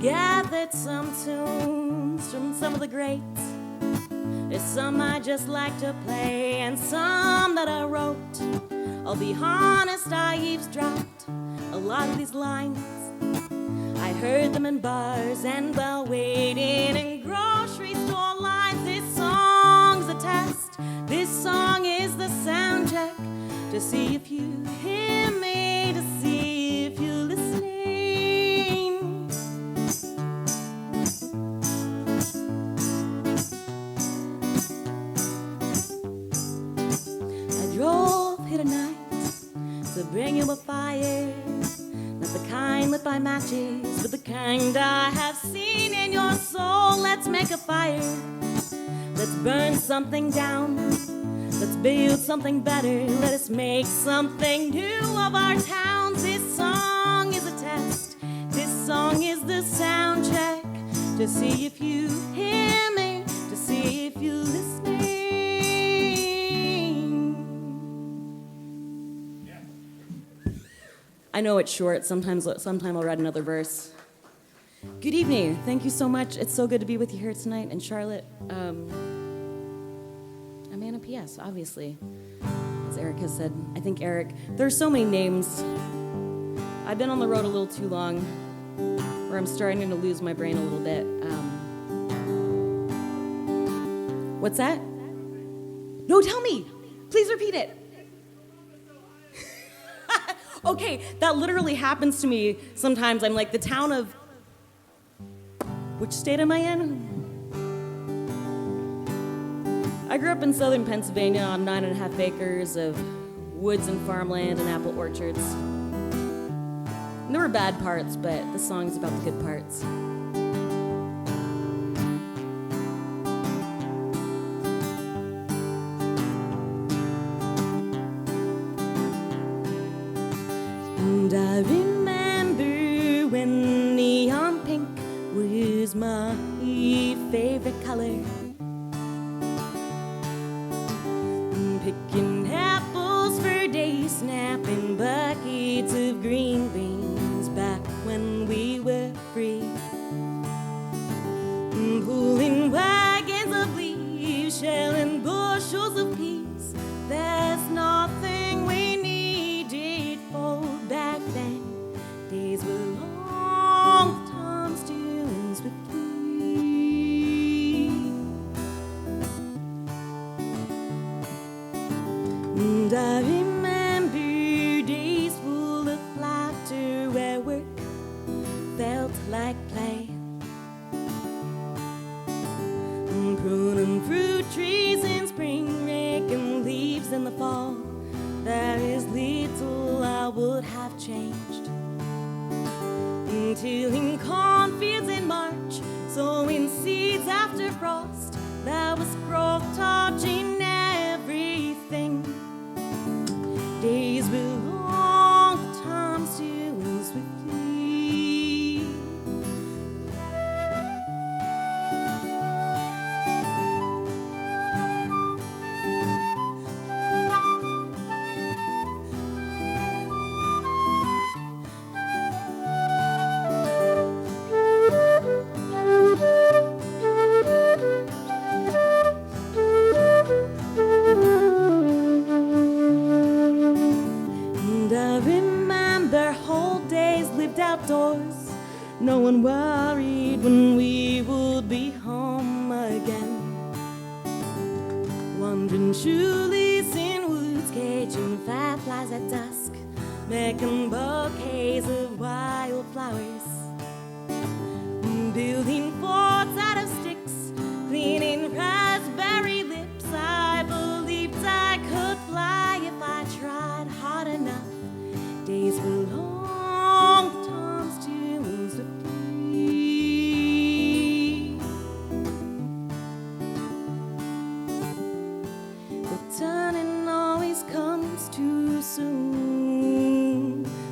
gathered some tunes from some of the greats. There's some I just like to play and some that I wrote. I'll be honest, I eavesdropped a lot of these lines. I heard them in bars and while waiting in grocery store lines. This song's a test. This song is the sound check to see if you hear me, to see if you're listening. I drove here tonight to bring you a fire, not the kind lit by matches, but the kind I have seen in your soul. Let's make a fire. Let's burn something down. Let's build something better. Let us make something new of our towns. This song is a test. This song is the sound check to see if you hear me, to see if you're listening. I know it's short. Sometime I'll write another verse. Good evening. Thank you so much. It's so good to be with you here tonight. And Charlotte, a man of PS, obviously. As Eric has said. I think Eric, there's so many names. I've been on the road a little too long, where I'm starting to lose my brain a little bit. What's that? No, tell me. Please repeat it. Okay, that literally happens to me sometimes. I'm like, the town of... Which state am I in? I grew up in southern Pennsylvania on 9.5 acres of woods and farmland and apple orchards. And there were bad parts, but the song's about the good parts. And I remember when neon pink was my favorite color. Picking apples for days, snapping buckets of green beans back when we were free. Pulling wagons of leaves, shelling bushels of peas. There's nothing we needed for back then. Days were long, Tom's tunes were free. And I remember days full of laughter where work felt like play. Pruning fruit trees in spring, raking leaves in the fall. There is little I would have changed. Tilling cornfields in March, sowing seeds after frost. There was growth touching everything. Days were long, the time still swiftly. Outdoors, no one worried when we would be home again. Wandering shoeless in woods, catching fireflies at dusk, making bouquets of wildflowers, building forts out of sticks, cleaning raspberry lips. I believed I could fly if I tried hard enough. Days were long.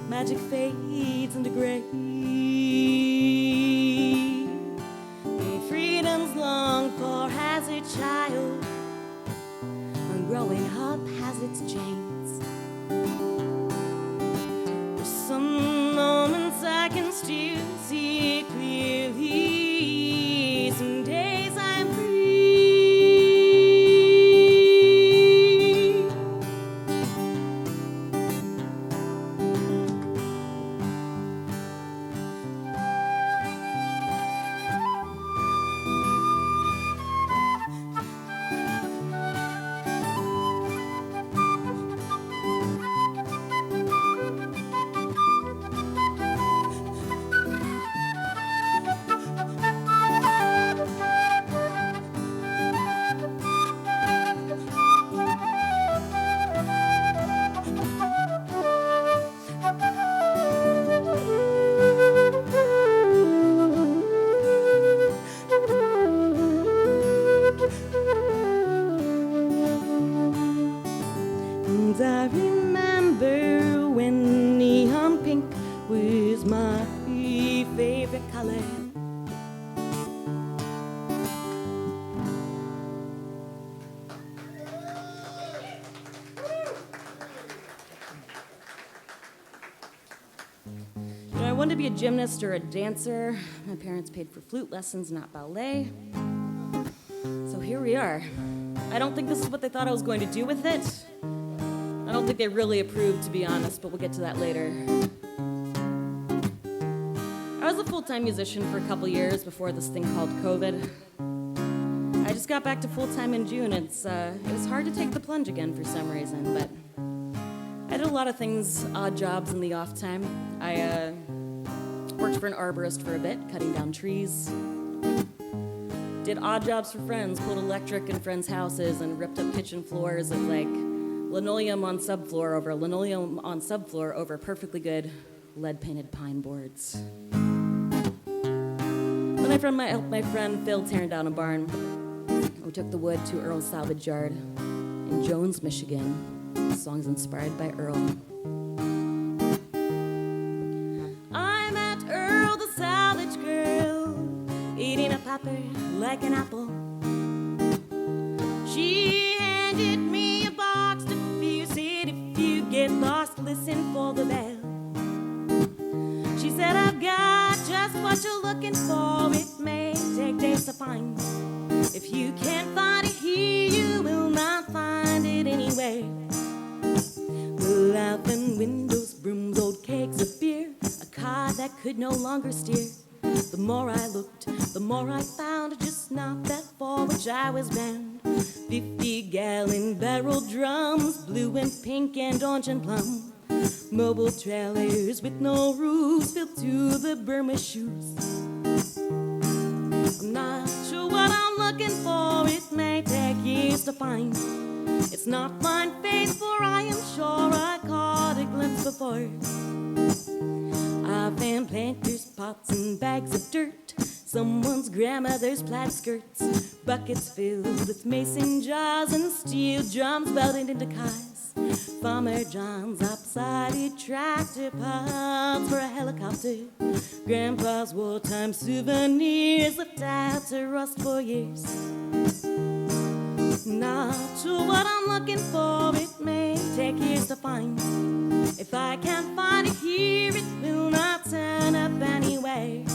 Magic fades into gray. Freedom's longed for as a child, and growing up has its chains. For some moments I can still see clearly And I remember when neon pink was my favorite color. I wanted to be a gymnast or a dancer. My parents paid for flute lessons, not ballet. So here we are. I don't think this is what they thought I was going to do with it. I don't think they really approved, to be honest, but we'll get to that later. I was a full-time musician for a couple years before this thing called COVID. I just got back to full-time in June. It was hard to take the plunge again for some reason, but I did a lot of things, odd jobs in the off time. I worked for an arborist for a bit, cutting down trees. Did odd jobs for friends, pulled electric in friends' houses, and ripped up kitchen floors of like linoleum on subfloor over perfectly good lead-painted pine boards. Then I helped my friend Phil tearing down a barn. We took the wood to Earl's Salvage Yard in Jones, Michigan. The song's inspired by Earl. I met Earl, the salvage girl, eating a pepper like an apple. She handed me a box to fill, said if you get lost, listen for the bell. She said I've got just what you're looking for, it may take days to find. If you can't find it here, you will not find it anywhere. Out and windows, brooms, old kegs of beer, a car that could no longer steer. The more I looked, the more I found, just not that for which I was bound. 50-gallon barrel drums, blue and pink and orange and plum. Mobile trailers with no roofs, filled to the brim with shoes. I'm not sure what I'm looking for, it may take years to find. It's not mine face, for I am sure I caught a glimpse before. I found planters, pots, and bags of dirt, someone's grandmother's plaid skirts, buckets filled with mason jars and steel drums welded into cars. Farmer John's lopsided tractor, parts for a helicopter, Grandpa's wartime souvenirs left out to rust for years. Not sure what I'm looking for, it may take years to find. If I can't find it here, it will not turn up anyway.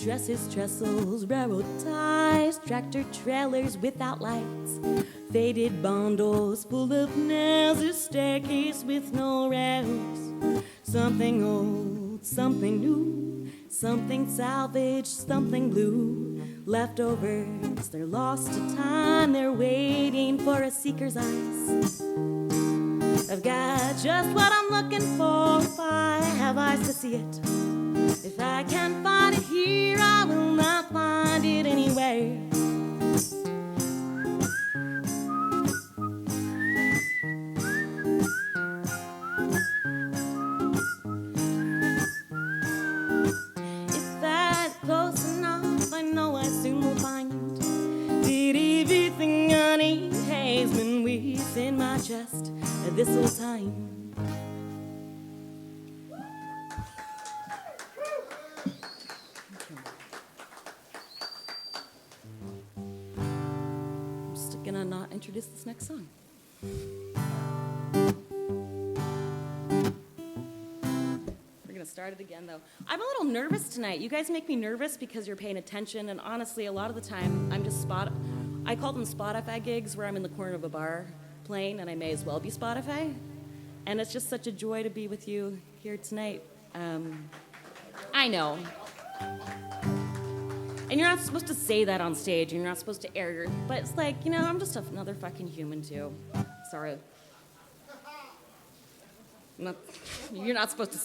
Dresses, trestles, railroad ties, tractor trailers without lights, faded bundles full of nails, a staircase with no rails. Something old, something new, something salvaged, something blue. Leftovers, they're lost to time, they're waiting for a seeker's eyes. I've got just what I'm looking for, if I have eyes to see it. If I can't find it here, I will not find it anywhere. If that's close enough, I know I soon will find that everything I need has been within my chest this whole time. Gonna not introduce this next song. We're gonna start it again though. I'm a little nervous tonight. You guys make me nervous because you're paying attention, and honestly, a lot of the time I'm just I call them Spotify gigs, where I'm in the corner of a bar playing, and I may as well be Spotify. And it's just such a joy to be with you here tonight. I know. And you're not supposed to say that on stage, and you're not supposed to air your... But it's like, I'm just another fucking human, too. Sorry. You're not supposed to...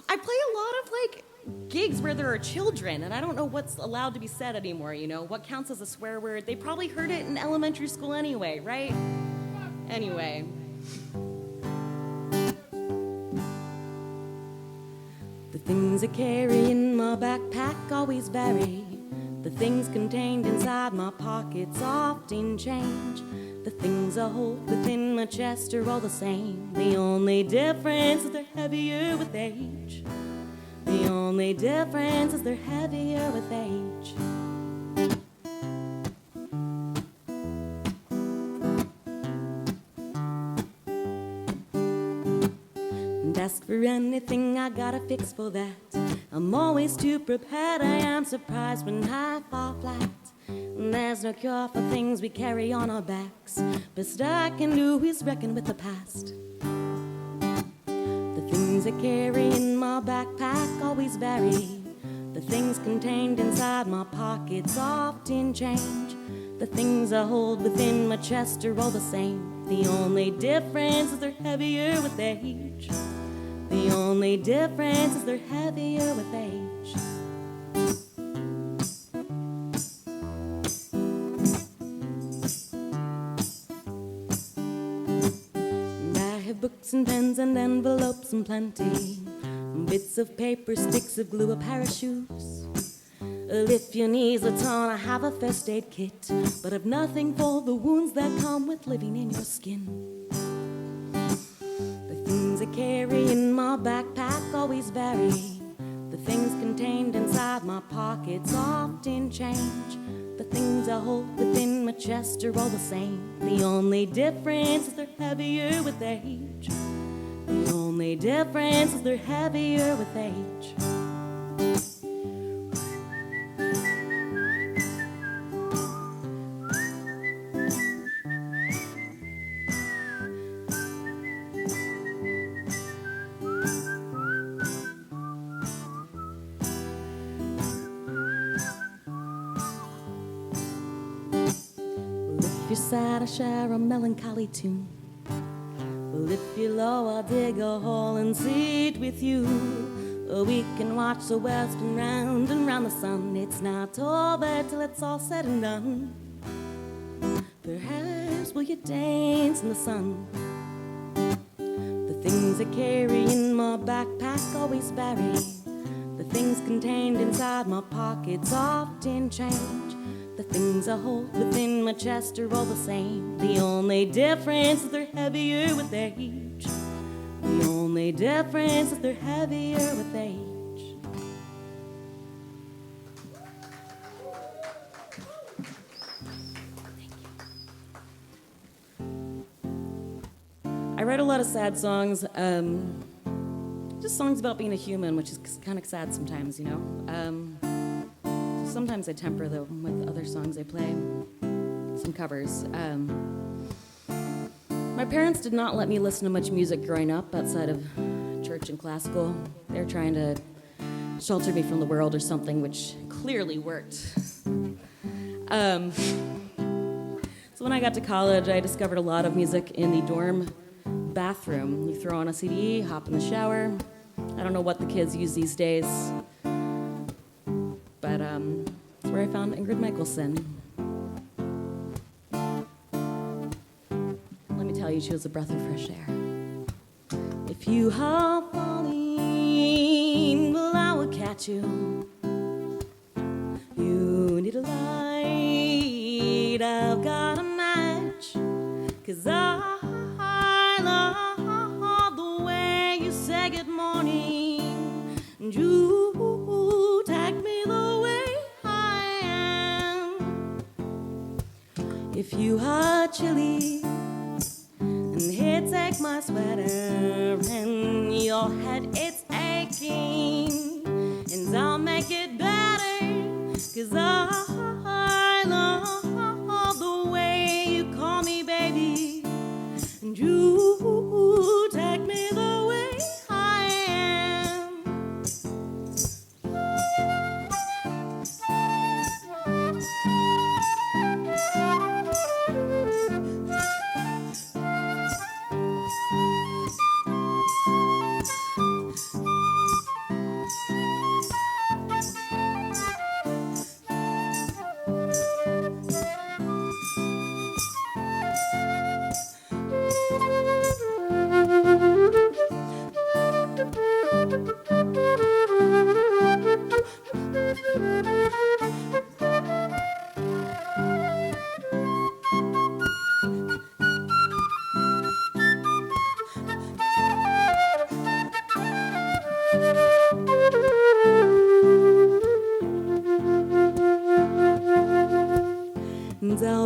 I play a lot of, gigs where there are children, and I don't know what's allowed to be said anymore, What counts as a swear word? They probably heard it in elementary school anyway, right? Anyway. The things things I carry in my backpack always vary. The things contained inside my pockets often change. The things I hold within my chest are all the same. The only difference is they're heavier with age. The only difference is they're heavier with age. And ask for anything, I got a fix for that. I'm always too prepared, I am surprised when I fall flat. And there's no cure for things we carry on our backs. Best I can do is reckon with the past. The things I carry in my backpack always vary. The things contained inside my pockets often change. The things I hold within my chest are all the same. The only difference is they're heavier with age. The only difference is they're heavier with age. Books and pens and envelopes and plenty, bits of paper, sticks of glue, a pair of shoes. If your knees are torn, I have a first aid kit, but I've nothing for the wounds that come with living in your skin. The things I carry in my backpack always vary. The things contained inside my pockets often change. The things I hold within my chest are all the same. The only difference is they're heavier with age. The only difference is they're heavier with age. If you're sad, I share a melancholy tune. Well, if you're low, I'll dig a hole and sit with you. Or we can watch the world spin round and round the sun. It's not over till it's all said and done. Perhaps will you dance in the sun? The things I carry in my backpack always vary. The things contained inside my pockets often change. The things I hold within my chest are all the same. The only difference is they're heavier with age. The only difference is they're heavier with age. I write a lot of sad songs, just songs about being a human, which is kind of sad sometimes, you know. Sometimes I temper them with other songs I play, some covers. My parents did not let me listen to much music growing up outside of church and classical. They're trying to shelter me from the world or something, which clearly worked. So when I got to college, I discovered a lot of music in the dorm bathroom. You throw on a CD, hop in the shower. I don't know what the kids use these days. But that's where I found Ingrid Michaelson. Let me tell you, she was a breath of fresh air. If you are falling, well, I will catch you. You need a light, I've got a match. 'Cause I love the way you say good morning. And you take me the way I am. If you are chilly and here take my sweater and your head it's aching, and I'll make it better. 'Cause I love the way you call me baby, and you take me the way I am.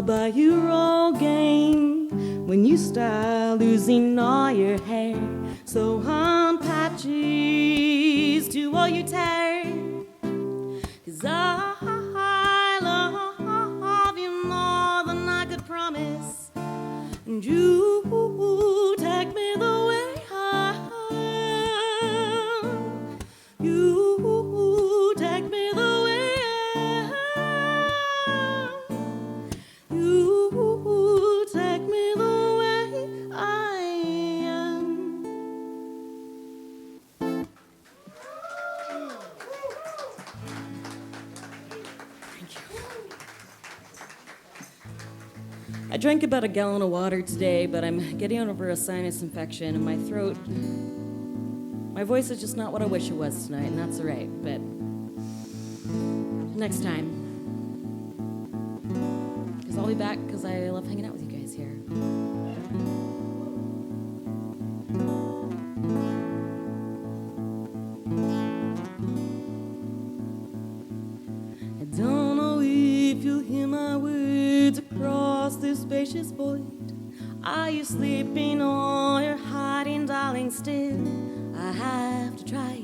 buy you Rogaine when you start losing all your hair. So on patches to all you tear, 'cause I love you more than I could promise, and you take me the way I am. You take me the way I am. You take me the way I am. Thank you. I drank about a gallon of water today, but I'm getting over a sinus infection, and my voice is just not what I wish it was tonight, and that's all right, but next time. Because I'll be back, because I love hanging out with you guys here. I don't know if you'll hear my words across this spacious void. Are you sleeping or you're hiding, darling, still? I have to try.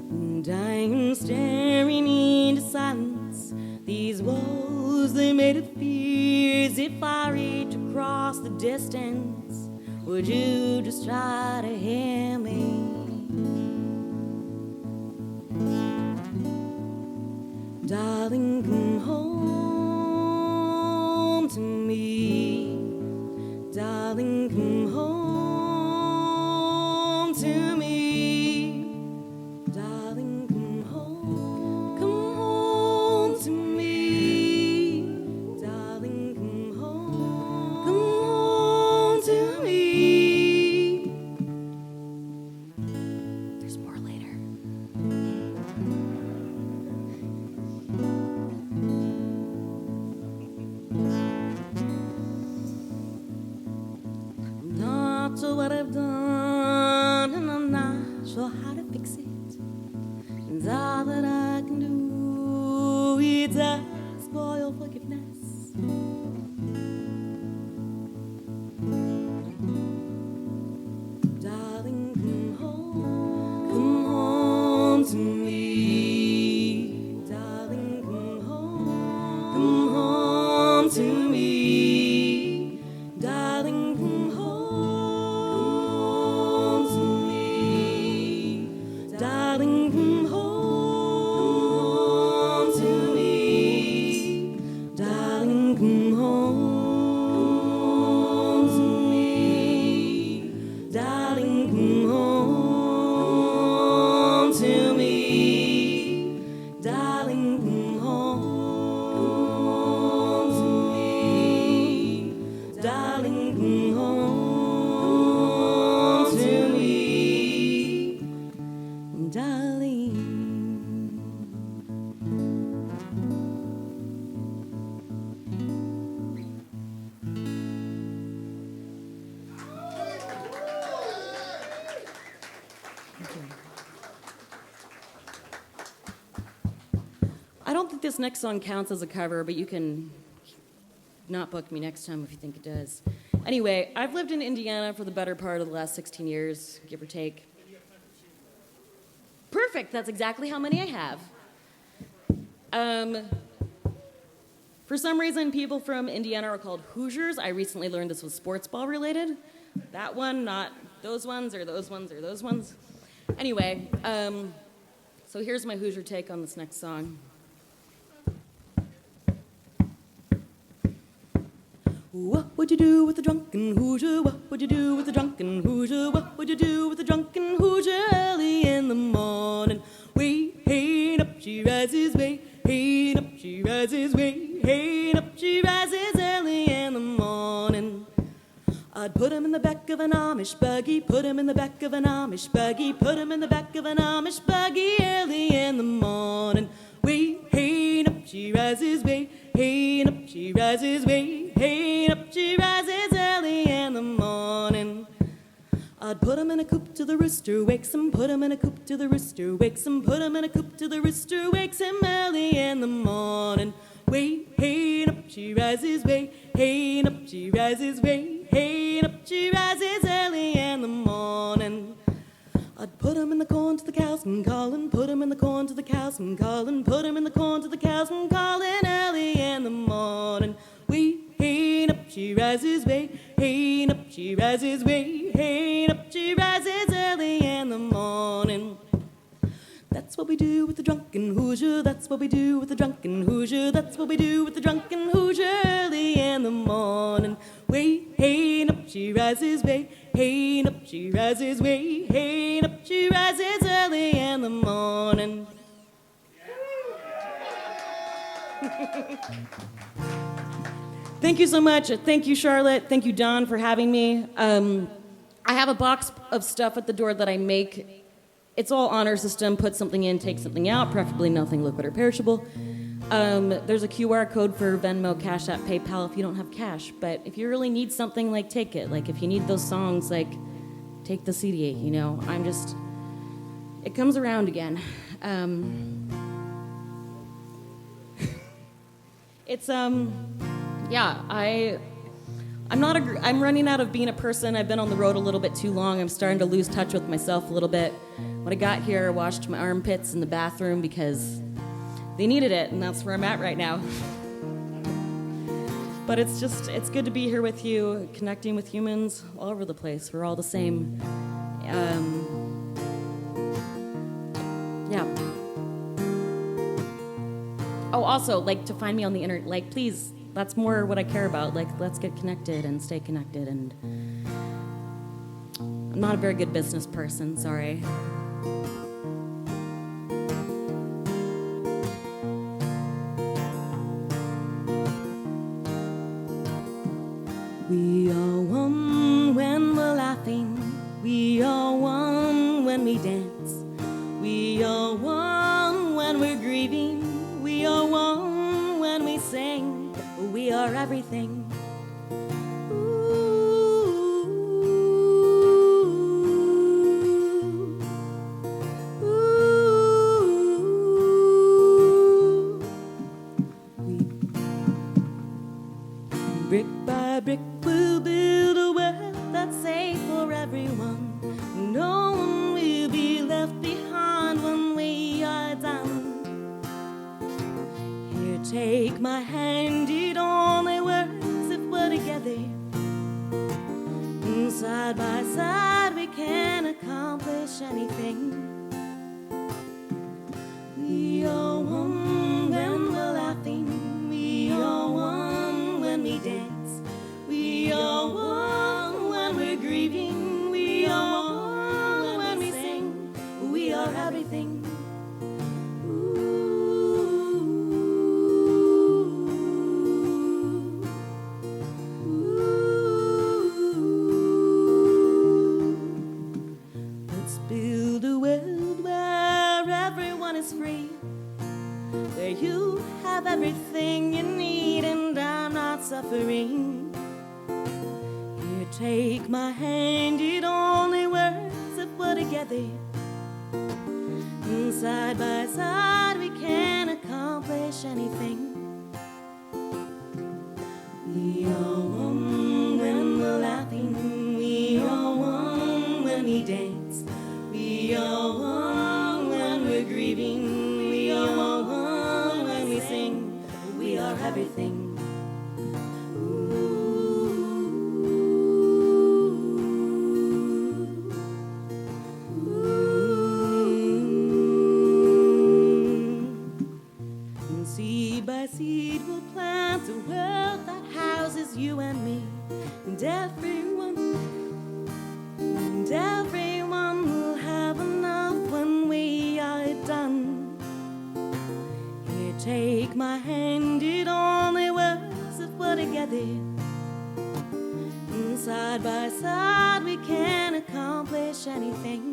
And I'm staring into silence. These walls, they made of fears. If I reach across the distance, would you just try to hear me? Darling, come home to me. Darling, come home to me. Darling, come home to me. Darling, come home to me. There's more later. Not sure what I've done, and I'm not sure how to fix it. And all that I can do is ask for your forgiveness. Darling, come home to me. Darling, come home to me. Darling, come home to me. Darling, come home to me. Darling, come home to me. Darling, come home to me. Darling, come home to me. Darling, come home to me. Darling. I don't think this next song counts as a cover, but you can not book me next time if you think it does. Anyway, I've lived in Indiana for the better part of the last 16 years, give or take. Perfect, that's exactly how many I have. For some reason, people from Indiana are called Hoosiers. I recently learned this was sports ball related. That one, not those ones, or those ones, or those ones. Anyway, so here's my Hoosier take on this next song. What would you do with a drunken Hoosier? What would you do with a drunken Hoosier? What would you do with a drunken Hoosier early in the morning? Way, hey, up she rises, way, hey, up she rises, way, hey, up she rises early in the morning. I'd put him in the back of an Amish buggy, put him in the back of an Amish buggy, put him in the back of an Amish buggy early in the morning. Way, hey, up she rises, way, hey, up she rises, way, hey, up she rises early in the morning. I'd put him in a coop till the rooster wakes him, put him in a coop till the rooster wakes him, put him in a coop till the rooster wakes him early in the morning. Way, hey, and up she rises, way, hey, and up she rises, way, hey, and up she rises early in the morning. I'd put him in the corn till the cows come calling, put him in the corn till the cows come calling, put him in the corn till the cows come calling early in the morning. Way, hey, and up she rises, way, hey, and up she rises, way, hey, and up she rises early in the morning. That's what we do with the drunken Hoosier, that's what we do with the drunken Hoosier, that's what we do with the drunken Hoosier early in the morning. Way, hey, and up she rises, way, hey, and up she rises, way, hey, and up she rises early in the morning. Thank you so much. Thank you, Charlotte. Thank you, Don, for having me. I have a box of stuff at the door that I make. It's all honor system. Put something in, take something out, preferably nothing liquid or perishable. There's a QR code for Venmo, Cash App, PayPal if you don't have cash. But if you really need something, like, take it. Like, if you need those songs, like, take the CD, you know. It comes around again. I'm running out of being a person. I've been on the road a little bit too long. I'm starting to lose touch with myself a little bit. When I got here, I washed my armpits in the bathroom because they needed it, and that's where I'm at right now. But it's good to be here with you, connecting with humans all over the place. We're all the same. Yeah. Oh, also, like, to find me on the internet, like, please, that's more what I care about. Like, let's get connected and stay connected. And I'm not a very good business person, sorry. We are one when we're laughing. We are one when we dance. We are one when we're grieving. We are one when we sing. We are everything. Brick by brick, we'll build a world that's safe for everyone. No one will be left behind when we are done. Here, take my hand, it only works if we're together. And side by side, we can accomplish anything. We are one when we're laughing. We are one when we dance. We are one when we're grieving. We are one when we sing. We are everything. Let's build a world where everyone is free, where you have everything you need and I'm not suffering. Here, take my hand, it only works if we're together. And side by side, we can accomplish anything. We are one when we're laughing. We are one when we dance. We are one when we're grieving. We are one when we sing. We are everything. Seed by seed we'll plant a world that houses you and me. And everyone will have enough when we are done. Here, take my hand, it only works if we're together. And side by side we can accomplish anything.